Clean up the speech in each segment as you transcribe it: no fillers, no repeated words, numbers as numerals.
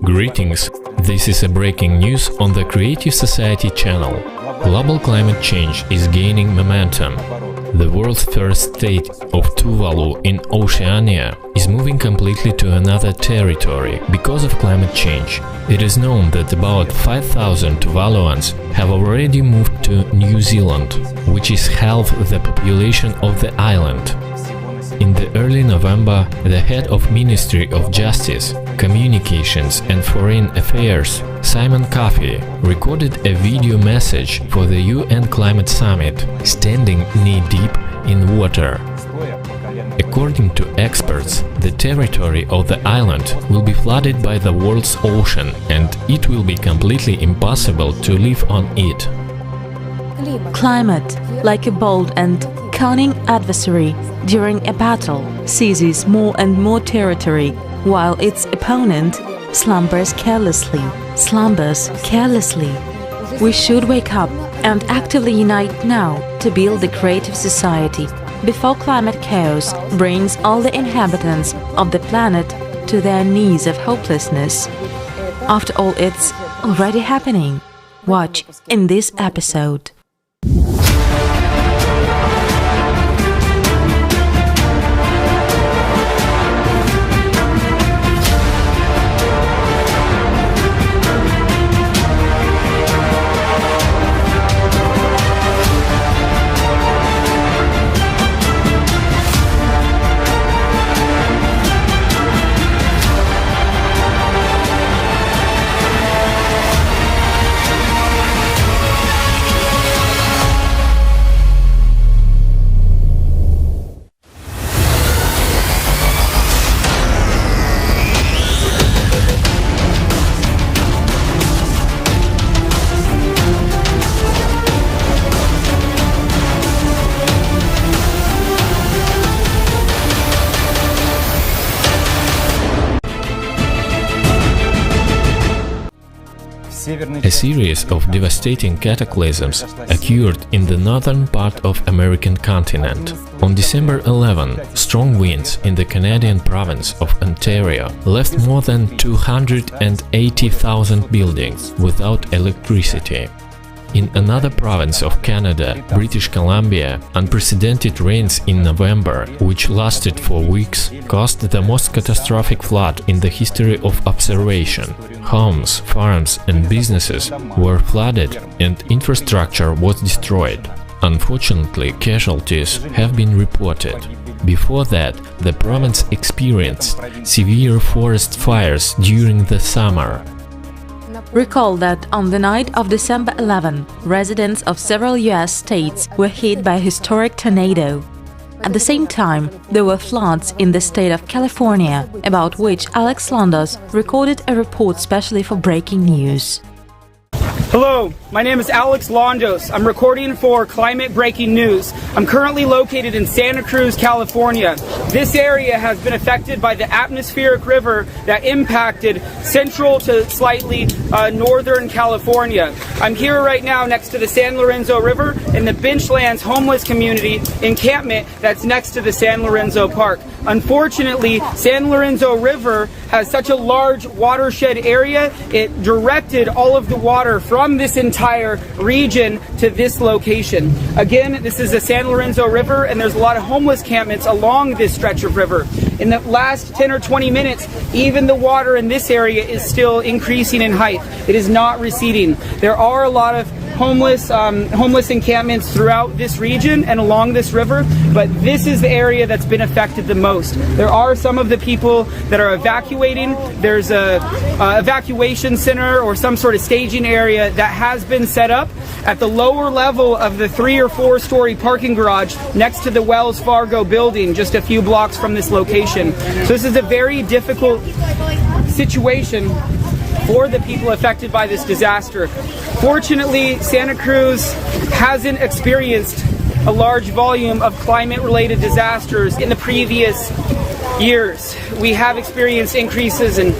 Greetings, this is a breaking news on the Creative Society channel. Global climate change is gaining momentum. The world's first state of Tuvalu in Oceania is moving completely to another territory because of climate change. It is known that about 5,000 Tuvaluans have already moved to New Zealand, which is half the population of the island. In the early November, the head of Ministry of Justice, Communications and Foreign Affairs, Kofi, recorded a video message for the UN Climate Summit, standing knee-deep in water. According to experts, the territory of the island will be flooded by the world's ocean and it will be completely impossible to live on it. Climate, like a bold and cunning adversary during a battle, seizes more and more territory, while its opponent slumbers carelessly. We should wake up and actively unite now to build a creative society before climate chaos brings all the inhabitants of the planet to their knees of hopelessness. After all, it's already happening. Watch in this episode. A series of devastating cataclysms occurred in the northern part of American continent. On December 11, strong winds in the Canadian province of Ontario left more than 280,000 buildings without electricity. In another province of Canada, British Columbia, unprecedented rains in November, which lasted for weeks, caused the most catastrophic flood in the history of observation. Homes, farms and businesses were flooded and infrastructure was destroyed. Unfortunately, casualties have been reported. Before that, the province experienced severe forest fires during the summer. Recall that on the night of December 11, residents of several US states were hit by a historic tornado. At the same time, there were floods in the state of California, about which Alex Londos recorded a report specially for breaking news. Hello, my name is Alex Londos. I'm recording for Climate Breaking News. I'm currently located in Santa Cruz, California. This area has been affected by the atmospheric river that impacted central to slightly northern California. I'm here right now next to the San Lorenzo River in the Benchlands homeless community encampment that's next to the San Lorenzo Park. Unfortunately, San Lorenzo River has such a large watershed area, it directed all of the water from this entire region to this location. Again, this is the San Lorenzo River and there's a lot of homeless encampments along this stretch of river. In the last 10 or 20 minutes, even the water in this area is still increasing in height. It is not receding. There are a lot of homeless encampments throughout this region and along this river, but this is the area that's been affected the most. There are some of the people that are evacuating. There's a evacuation center or some sort of staging area that has been set up at the lower level of the 3 or 4 story parking garage next to the Wells Fargo building just a few blocks from this location. So this is a very difficult situation for the people affected by this disaster. Fortunately, Santa Cruz hasn't experienced a large volume of climate-related disasters in the previous years. We have experienced increases in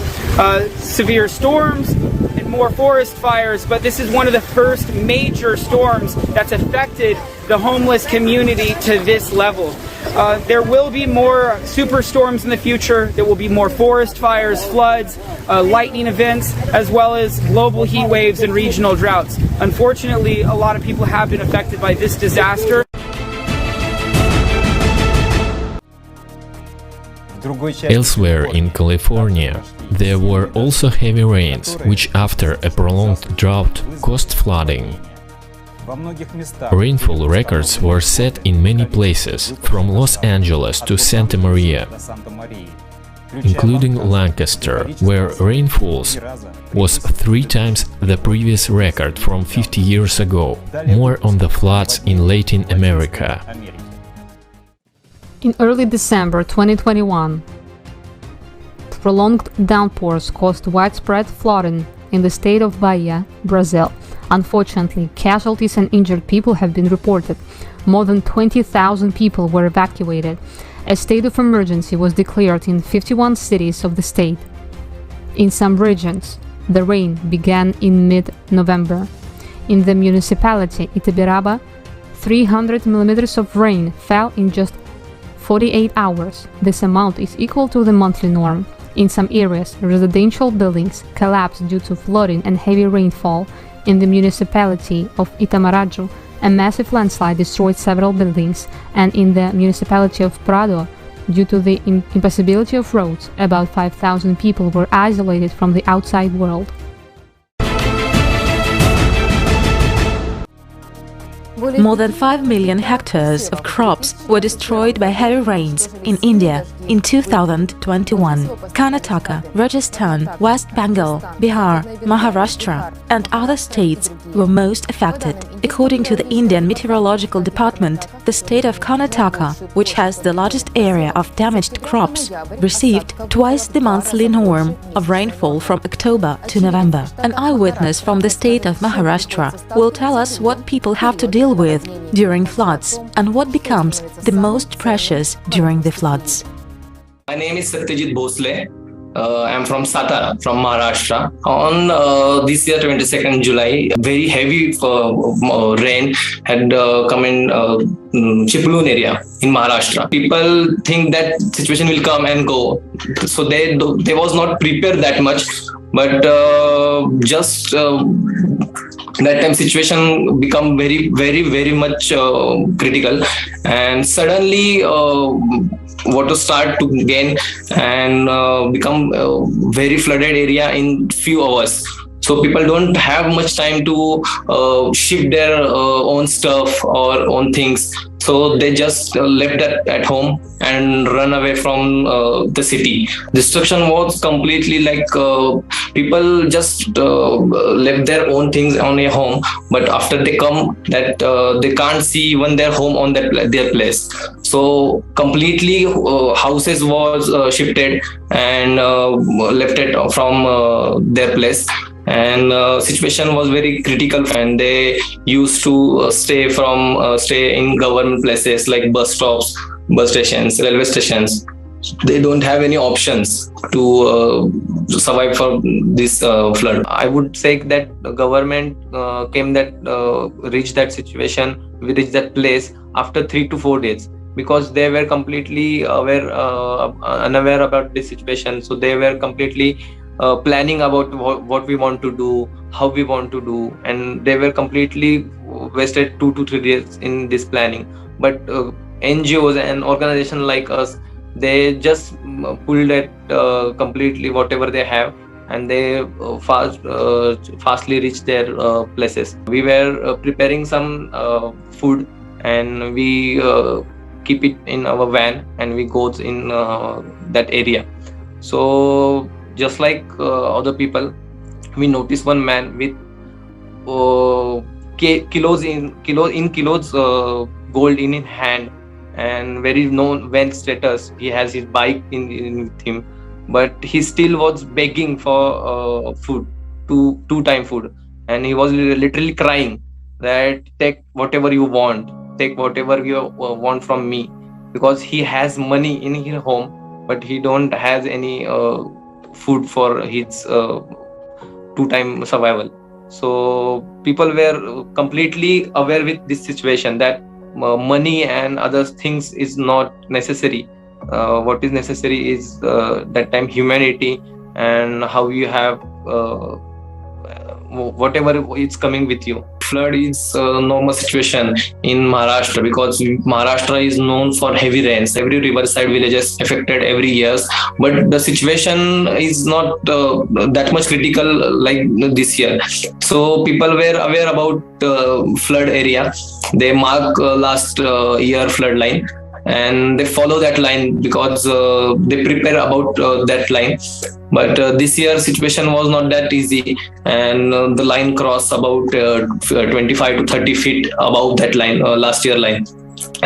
severe storms and more forest fires, but this is one of the first major storms that's affected the homeless community to this level. There will be more superstorms in the future. There will be more forest fires, floods, lightning events, as well as global heat waves and regional droughts. Unfortunately, a lot of people have been affected by this disaster. Elsewhere in California, there were also heavy rains, which after a prolonged drought caused flooding. Rainfall records were set in many places, from Los Angeles to Santa Maria, including Lancaster, where rainfalls was 3 times the previous record from 50 years ago. More on the floods in Latin America. In early December 2021, prolonged downpours caused widespread flooding in the state of Bahia, Brazil. Unfortunately, casualties and injured people have been reported. More than 20,000 people were evacuated. A state of emergency was declared in 51 cities of the state. In some regions, the rain began in mid-November. In the municipality Itabiraba, 300 millimeters of rain fell in just 48 hours. This amount is equal to the monthly norm. In some areas, residential buildings collapsed due to flooding and heavy rainfall. In the municipality of Itamaraju, a massive landslide destroyed several buildings, and in the municipality of Prado, due to the impossibility of roads, about 5,000 people were isolated from the outside world. More than 5 million hectares of crops were destroyed by heavy rains in India in 2021. Karnataka, Rajasthan, West Bengal, Bihar, Maharashtra and other states were most affected. According to the Indian Meteorological Department, the state of Karnataka, which has the largest area of damaged crops, received twice the monthly norm of rainfall from October to November. An eyewitness from the state of Maharashtra will tell us what people have to deal with during floods and what becomes the most precious during the floods. My name is Satyajit Bhosle. I'm from Satara, from Maharashtra. On this year, 22nd July, very heavy rain had come in Chiploon area in Maharashtra. People think that situation will come and go, so they was not prepared that much. But just that time situation become very much critical, and suddenly water start to gain and become very flooded area in few hours. So people don't have much time to shift their own stuff or own things. So they just left that at home and run away from the city. Destruction was completely like people just left their own things on their home, but after they come, that they can't see even their home on their place. So completely houses was shifted and left it from their place. And situation was very critical, and they used to stay in government places like bus stops, bus stations, railway stations. They don't have any options to survive for this flood. I would say that the government reached that situation, we reached that place after 3 to 4 days, because they were completely unaware about this situation. So they were completely planning about what we want to do, how we want to do, and they were completely wasted 2 to 3 days in this planning. But NGOs and organizations like us, they just pulled it completely whatever they have, and they fastly reached their places. We were preparing some food, and we keep it in our van, and we go in that area. So just like other people, we noticed one man with kilos gold in his hand, and very known wealth status. He has his bike in with him, but he still was begging for food, two-time food, and he was literally crying that take whatever you want, take whatever you want from me, because he has money in his home, but he don't has any food for his two-time survival. So people were completely aware with this situation, that money and other things is not necessary. What is necessary is that time humanity, and how you have whatever is coming with you. Flood is a normal situation in Maharashtra because Maharashtra is known for heavy rains. Every riverside village is affected every year, but the situation is not that much critical like this year. So people were aware about flood area. They mark last year flood line, and they follow that line because they prepare about that line. But this year situation was not that easy, and the line crossed about 25 to 30 feet above that line, last year line.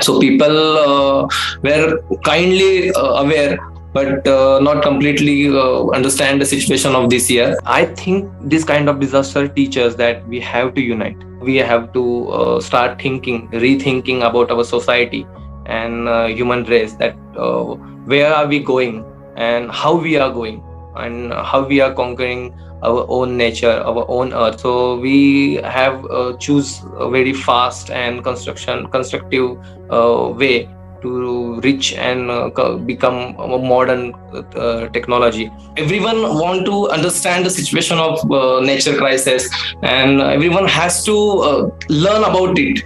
So people were kindly aware, but not completely understand the situation of this year. I think this kind of disaster teaches that we have to unite. We have to start rethinking about our society and human race, that where are we going and how we are going and how we are conquering our own nature, our own earth. So we have choose a very fast and constructive way to reach and become a modern technology. Everyone want to understand the situation of nature crisis, and everyone has to learn about it.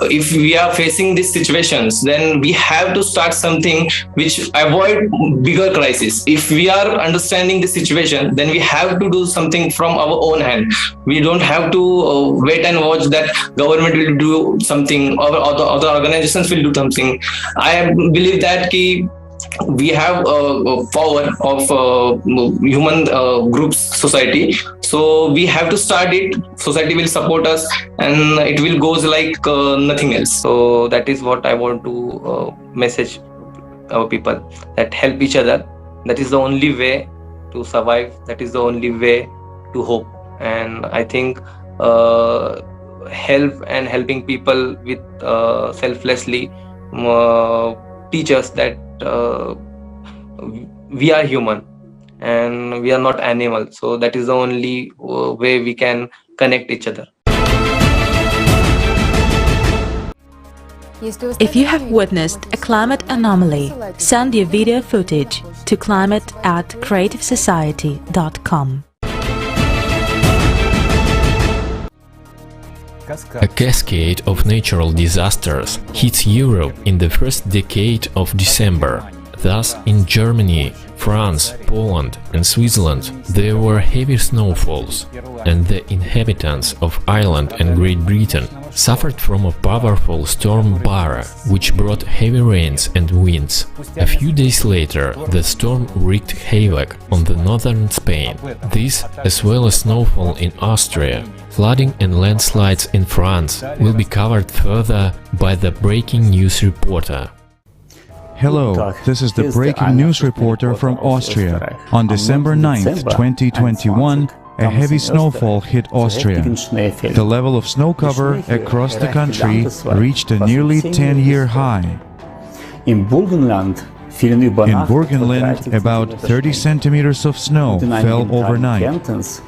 If we are facing these situations, then we have to start something which avoid bigger crisis. If we are understanding the situation, then we have to do something from our own hand. We don't have to wait and watch that government will do something or other organizations will do something. I believe that we have power of human groups, society. So we have to start it. Society will support us, and it will goes like nothing else. So that is what I want to message our people, that help each other. That is the only way to survive. That is the only way to hope. And I think help and helping people with selflessly teach us that we are human and we are not animal. So that is the only way we can connect each other. If you have witnessed a climate anomaly, send your video footage to climate@creativesociety.com. A cascade of natural disasters hits Europe in the first decade of December. Thus, in Germany, France, Poland and Switzerland there were heavy snowfalls, and the inhabitants of Ireland and Great Britain suffered from a powerful storm Bara, which brought heavy rains and winds. A few days later, the storm wreaked havoc on the northern Spain. This, as well as snowfall in Austria, flooding and landslides in France, will be covered further by the breaking news reporter. Hello, this is the breaking news reporter from Austria. On December 9th, 2021, a heavy snowfall hit Austria. The level of snow cover across the country reached a nearly 10-year high. In Burgenland, about 30 centimeters of snow fell overnight,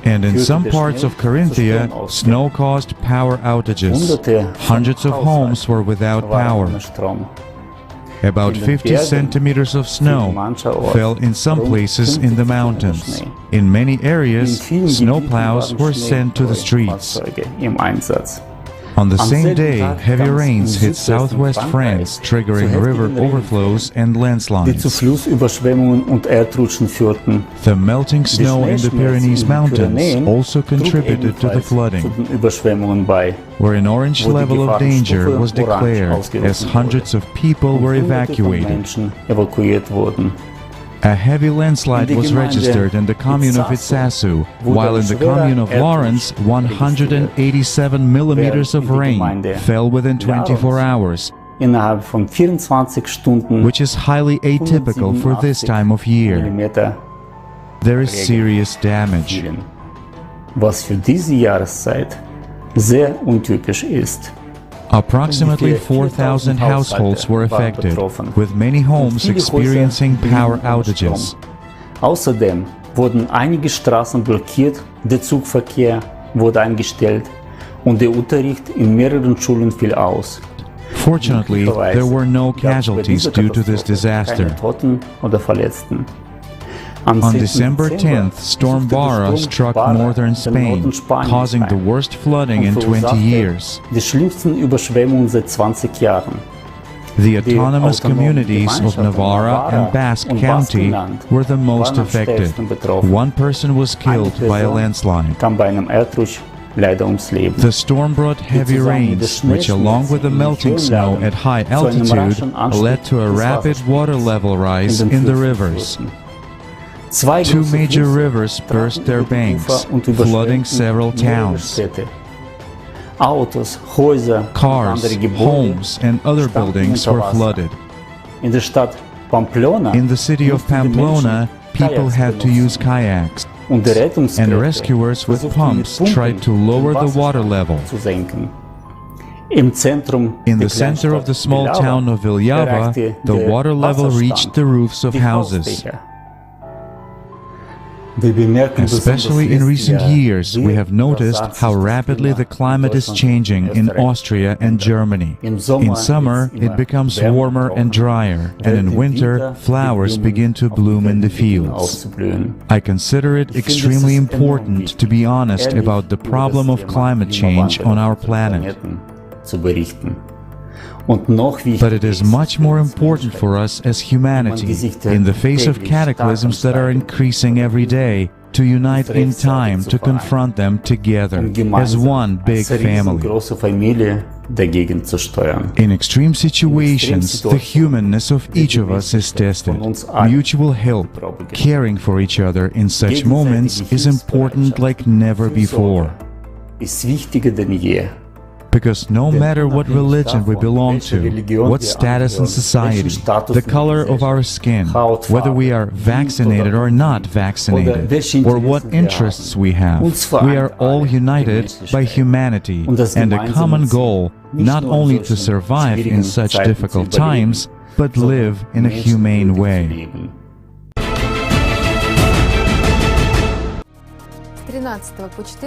and in some parts of Carinthia, snow caused power outages. Hundreds of homes were without power. About 50 centimeters of snow fell in some places in the mountains. In many areas, snowplows were sent to the streets. On the same day, heavy rains hit southwest France, triggering river overflows and landslides. The melting snow in the Pyrenees Mountains also contributed to the flooding, where an orange level of danger was declared as hundreds of people were evacuated. A heavy landslide was registered in the commune of Itzazu, while in the commune of Lawrence, 187 millimeters of rain fell within 24 hours, which is highly atypical for this time of year. There is serious damage. Approximately 4,000 households were affected, with many homes experiencing power outages. Außerdem wurden einige Straßen blockiert, der Zugverkehr wurde eingestellt und der Unterricht in mehreren Schulen fiel aus. Fortunately, there were no casualties due to this disaster. On December 10th, Storm Bara struck northern Spain, causing the worst flooding in 20 years. The autonomous communities of Navarra and Basque County were the most affected. One person was killed by a landslide. The storm brought heavy rains, which along with the melting snow at high altitude, led to a rapid water level rise in the rivers. Two major rivers burst their banks, flooding several towns. Cars, homes, and other buildings were flooded. In the city of Pamplona, people had to use kayaks, and rescuers with pumps tried to lower the water level. In the center of the small town of Villava, the water level reached the roofs of houses. Especially in recent years, we have noticed how rapidly the climate is changing in Austria and Germany. In summer, it becomes warmer and drier, and in winter, flowers begin to bloom in the fields. I consider it extremely important to be honest about the problem of climate change on our planet. But it is much more important for us as humanity, in the face of cataclysms that are increasing every day, to unite in time to confront them together as one big family. In extreme situations, the humanness of each of us is tested. Mutual help, caring for each other in such moments is important like never before. Because no matter what religion we belong to, what status in society, the color of our skin, whether we are vaccinated or not vaccinated, or what interests we have, we are all united by humanity and a common goal, not only to survive in such difficult times, but live in a humane way.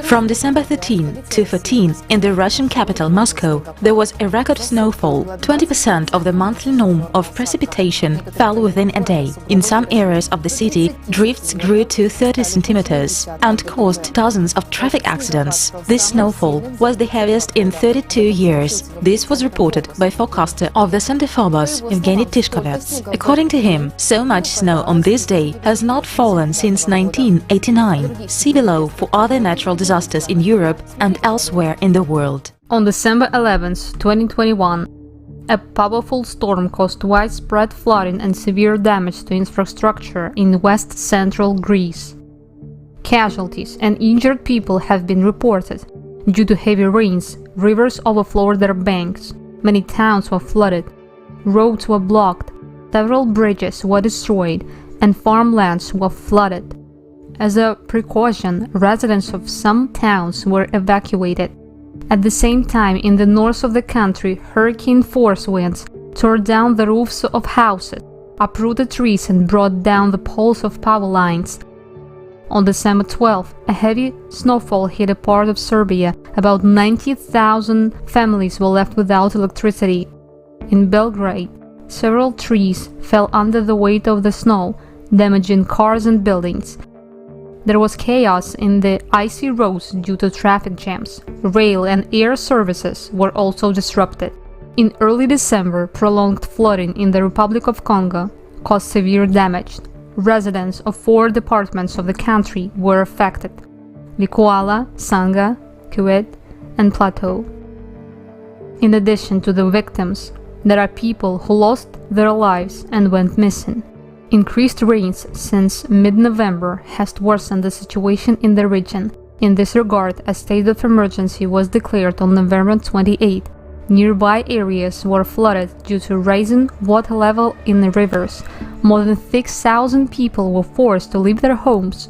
From December 13 to 14, in the Russian capital Moscow, there was a record snowfall. 20% of the monthly norm of precipitation fell within a day. In some areas of the city, drifts grew to 30 centimeters and caused dozens of traffic accidents. This snowfall was the heaviest in 32 years. This was reported by forecaster of the Center Phobos, Evgeny Tishkovets. According to him, so much snow on this day has not fallen since 1989. See below for other natural disasters in Europe and elsewhere in the world. On December 11, 2021, a powerful storm caused widespread flooding and severe damage to infrastructure in west-central Greece. Casualties and injured people have been reported. Due to heavy rains, rivers overflowed their banks, many towns were flooded, roads were blocked, several bridges were destroyed, and farmlands were flooded. As a precaution, residents of some towns were evacuated. At the same time, in the north of the country, hurricane-force winds tore down the roofs of houses, uprooted trees and brought down the poles of power lines. On December 12, a heavy snowfall hit a part of Serbia. About 90,000 families were left without electricity. In Belgrade, several trees fell under the weight of the snow, damaging cars and buildings. There was chaos in the icy roads due to traffic jams. Rail and air services were also disrupted. In early December, prolonged flooding in the Republic of Congo caused severe damage. Residents of 4 departments of the country were affected: Likuala, Sanga, Kuwait, and Plateau. In addition to the victims, there are people who lost their lives and went missing. Increased rains since mid-November has worsened the situation in the region. In this regard, a state of emergency was declared on November 28. Nearby areas were flooded due to rising water level in the rivers. More than 6,000 people were forced to leave their homes.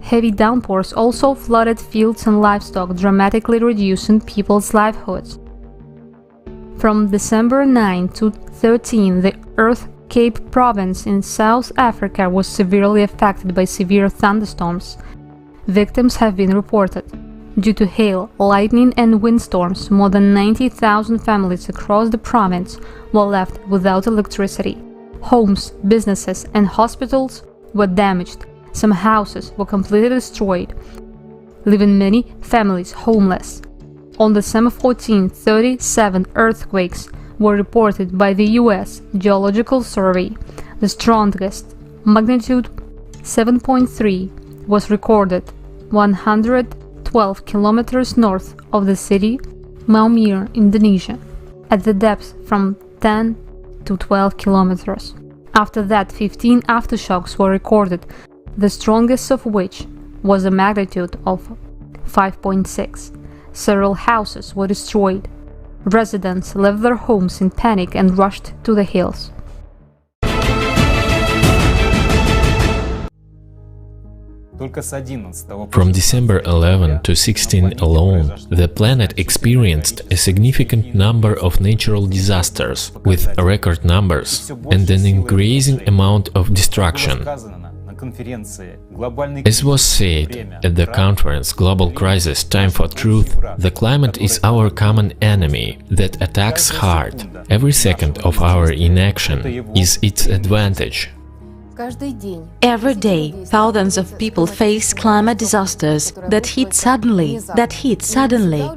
Heavy downpours also flooded fields and livestock, dramatically reducing people's livelihoods. From December 9 to 13, the Cape Province in South Africa was severely affected by severe thunderstorms. Victims have been reported. Due to hail, lightning and windstorms, more than 90,000 families across the province were left without electricity. Homes, businesses and hospitals were damaged. Some houses were completely destroyed, leaving many families homeless. On December 14, 37 earthquakes were reported by the U.S. Geological Survey. The strongest, magnitude 7.3, was recorded 112 kilometers north of the city Maumere, Indonesia, at the depth from 10 to 12 kilometers. After that, 15 aftershocks were recorded, the strongest of which was a magnitude of 5.6. Several houses were destroyed. Residents left their homes in panic and rushed to the hills. From December 11 to 16 alone, the planet experienced a significant number of natural disasters, with record numbers and an increasing amount of destruction. As was said at the conference Global Crisis Time for Truth, the climate is our common enemy that attacks hard. Every second of our inaction is its advantage. Every day, thousands of people face climate disasters that hit suddenly,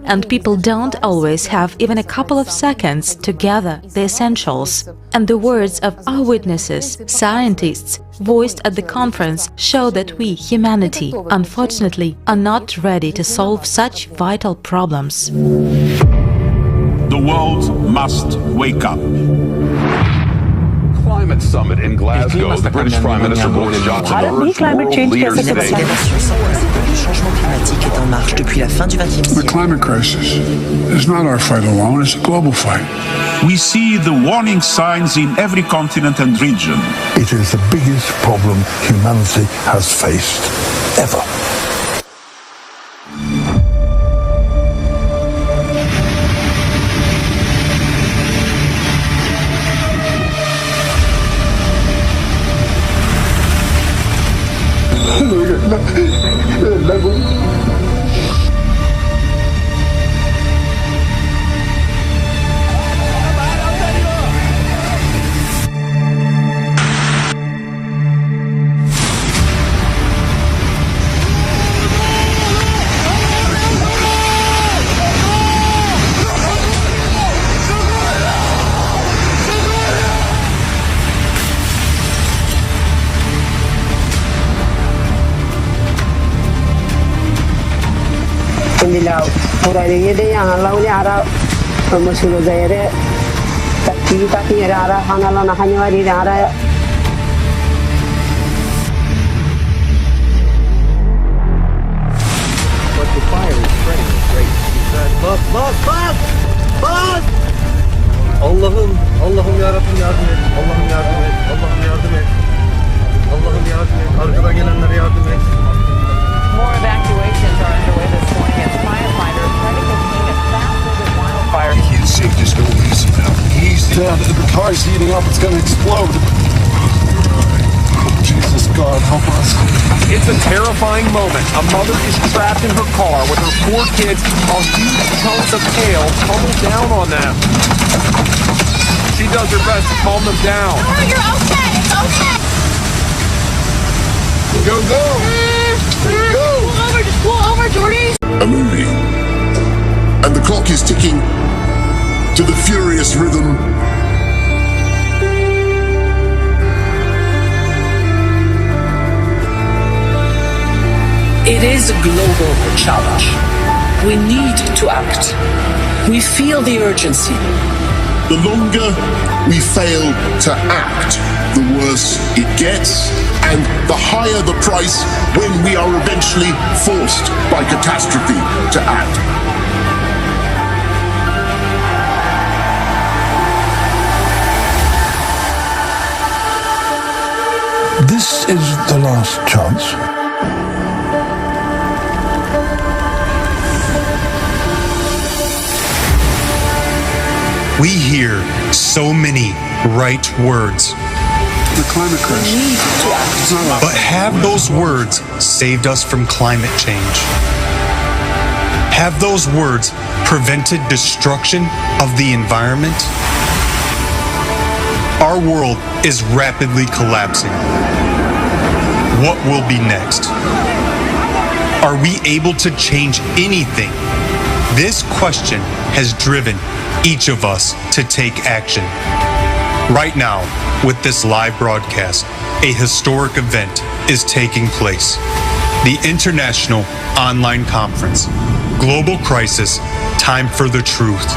and people don't always have even a couple of seconds to gather the essentials. And the words of our witnesses, scientists, voiced at the conference show that we, humanity, unfortunately, are not ready to solve such vital problems. The world must wake up. Climate summit in Glasgow. The British Prime Minister Boris Johnson urged world leaders today. The climate crisis is not our fight alone, it's a global fight. We see the warning signs in every continent and region. It is the biggest problem humanity has faced ever. Allah'ım yarabbim yardım et. Allah'ım yardım et. Allah'ım yardım et. Allah'ım yardım et. Arkadan gelenlere yardım et. More evacuations are underway this morning as firefighters try to contain a fast-moving wildfire. It's safe, just go easy now. Easy. The car's heating up, it's gonna explode. Jesus, God, help us. It's a terrifying moment. A mother is trapped in her car with her 4 kids while huge chunks of hail tumble down on them. She does her best to calm them down. No, you're okay. It's okay. Go, go. Go. Pull over. Just pull over, Jordy. A movie. And the clock is ticking to the furious rhythm. It is a global challenge. We need to act. We feel the urgency. The longer we fail to act, the worse it gets, and the higher the price when we are eventually forced by catastrophe to act. This is the last chance. We hear so many right words. The climate crisis. But have those words saved us from climate change? Have those words prevented destruction of the environment? Our world is rapidly collapsing. What will be next? Are we able to change anything? This question has driven each of us to take action. Right now, with this live broadcast, a historic event is taking place. The International Online Conference, Global Crisis, Time for the Truth.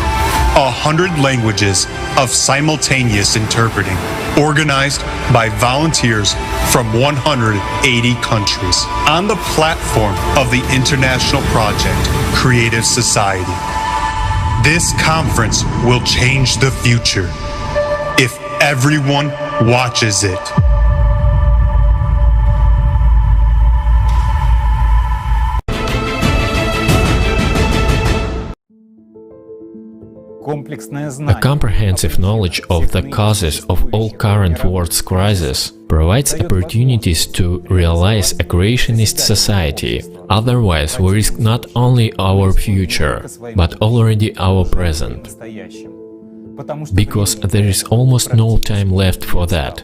100 languages of simultaneous interpreting, organized by volunteers from 180 countries on the platform of the international project Creative Society. This conference will change the future if everyone watches it. A comprehensive knowledge of the causes of all current world's crises provides opportunities to realize a creationist society. Otherwise, we risk not only our future, but already our present. Because there is almost no time left for that.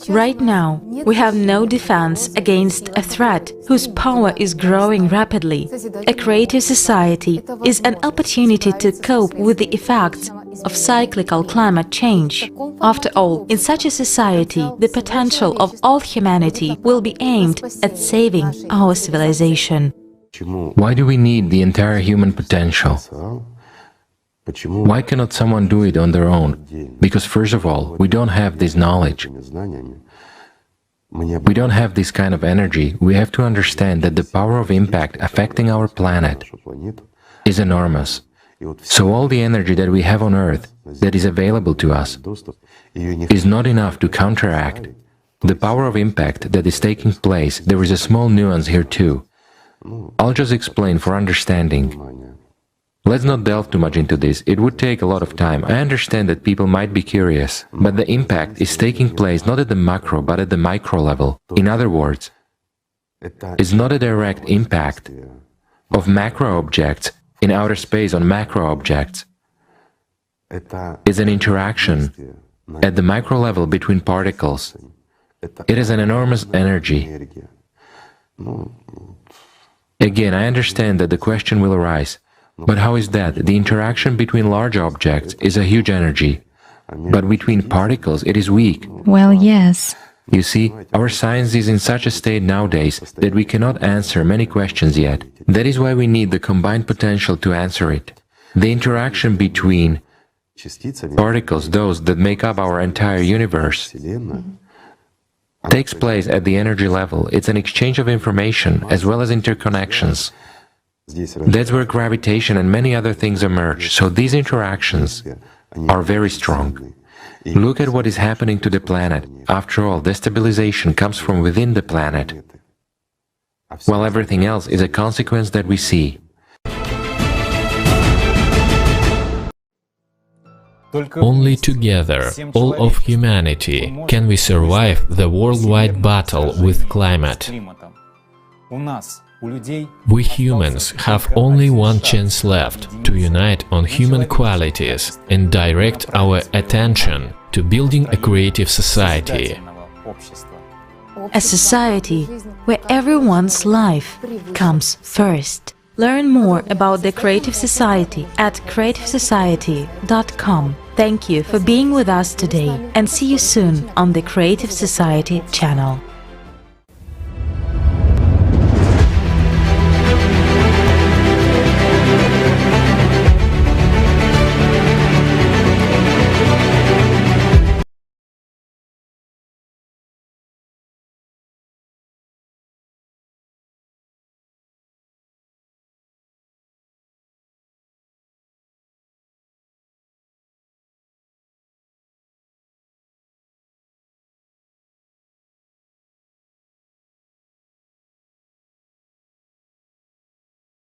Right now, we have no defense against a threat whose power is growing rapidly. A creative society is an opportunity to cope with the effects of cyclical climate change. After all, in such a society, the potential of all humanity will be aimed at saving our civilization. Why do we need the entire human potential? Why cannot someone do it on their own? Because first of all, we don't have this knowledge. We don't have this kind of energy. We have to understand that the power of impact affecting our planet is enormous. So all the energy that we have on Earth, that is available to us, is not enough to counteract the power of impact that is taking place. There is a small nuance here too. I'll just explain for understanding. Let's not delve too much into this, it would take a lot of time. I understand that people might be curious, but the impact is taking place not at the macro, but at the micro level. In other words, it's not a direct impact of macro objects in outer space on macro objects. It's an interaction at the micro level between particles. It is an enormous energy. Again, I understand that the question will arise. But how is that? The interaction between large objects is a huge energy, but between particles it is weak. Well, yes. You see, our science is in such a state nowadays that we cannot answer many questions yet. That is why we need the combined potential to answer it. The interaction between particles, those that make up our entire universe, takes place at the energy level. It's an exchange of information as well as interconnections. That's where gravitation and many other things emerge, so these interactions are very strong. Look at what is happening to the planet. After all, destabilization comes from within the planet, while everything else is a consequence that we see. Only together, all of humanity, can we survive the worldwide battle with climate. We humans have only one chance left to unite on human qualities and direct our attention to building a creative society. A society where everyone's life comes first. Learn more about the Creative Society at creativesociety.com. Thank you for being with us today and see you soon on the Creative Society channel.